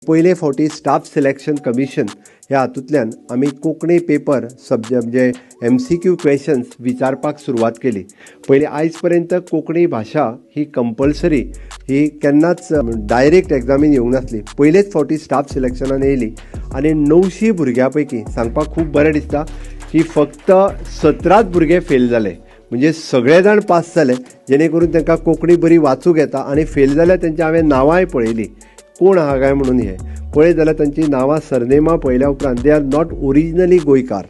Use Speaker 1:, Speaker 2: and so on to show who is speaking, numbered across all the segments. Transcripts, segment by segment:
Speaker 1: पयले फावटी staff selection commission ह्या हातूंतल्यान आमी कोंकणी पेपर म्हणजे MCQ क्वेश्चन्स विचारपाक सुरवात केली। पयलीं आयज पर्यंत कोंकणी भाशा ही कंपल्सरी ही केन्नाच डायरेक्ट एग्जामीन येवंक नासली। पयलेच फावटी स्टाफ सिलेक्शनान येयली आनी 900 भुरग्यां पैकी सांगपाक खूब बरें दिसता की फक्त 17 भुरगे फेल जाले। म्हणजे सगळे जाण पास जाले, जेणे करून तांकां कोंकणी बरी वाचूंक येता आनी फेल जाल्यार तेंची हांवें नांवांय पळयलीं कोण आहा काय म्हणून हे पळय जाल्यार तांची नांवां सरनेमां पळयल्या उपरांत दे आर नॉट ओरिजिनली गोंयकार।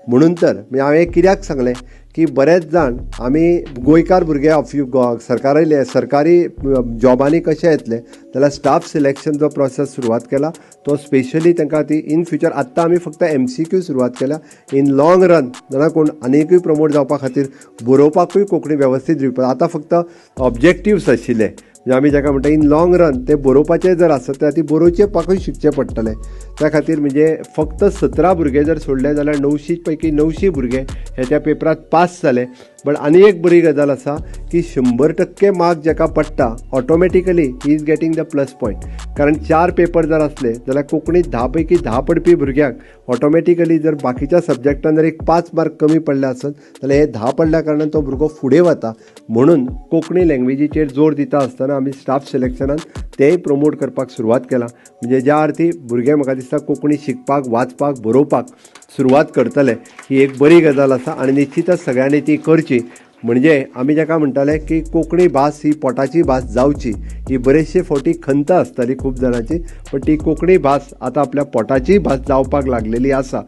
Speaker 1: म्हणून तर म्हणजे हांवें कित्याक सांगलें की बरेच जाण आमी गोंयकार भुरगे सरकारी जॉबांनी कशे येतले जाल्यार स्टाफ सिलेक्शन जो प्रोसेस सुरवात केला तो स्पेशली तांकां ती इन फ्युचर आत्तां आमी फक्त MCQ सुरवात केल्या। इन लॉंग रन जाणा कोण आनीकूय प्रमोट जावपा खातीर बरोवपाकूय कोंकणी वेवस्थीत दिवपा आतां फक्त ऑब्जेक्टिव्स आशिल्ले आमी जाका म्हणटा इन लॉंग रन ते बरोवपाचे जर आसत जाल्यार ती बरोवचे पाकूय शिकचे पडटले। त्या खातीर म्हणजे फक्त 17 भुरगे जर सोडले जाल्यार 900 पैकी 900 भुरगे हे त्या पेपरात पास जाले। बट आनी एक बरी गजाल आसा की 100% मार्क जाका पडटा automatically he is getting the plus point. कारण 4 पेपर जर असले जाल्यार कोंकणीत 10 पैकी 10 पडपी भुरग्यांक ऑटोमॅटिकली जर बाकीच्या सब्जेक्टान जर एक 5 मार्क कमी पडले आसत जाल्यार हे 10 पडल्या कारणान तो भुरगो फुडें वता। म्हणून कोंकणी लँग्वेजीचेर जोर दिता आसतना आमी स्टाफ सिलेक्शनान तेय प्रमोट करपाक सुरवात केला। म्हणजे ज्या अर्थी भुरगे म्हाका दिसता कोंकणी शिकपाक वाचपाक बरोवपाक सुरवात करतले ही एक बरी गजाल आसा आनी निश्चितच सगळ्यांनी ती करची। म्हणजे आमी जाका म्हणटाले की कोंकणी भास ही पोटाची भास जावची ही बरेचशे फावटी खंत आसताली खूब जाणांची, पण ती कोंकणी भास आतां आपल्या पोटाची भास जावपाक लागलेली आसा।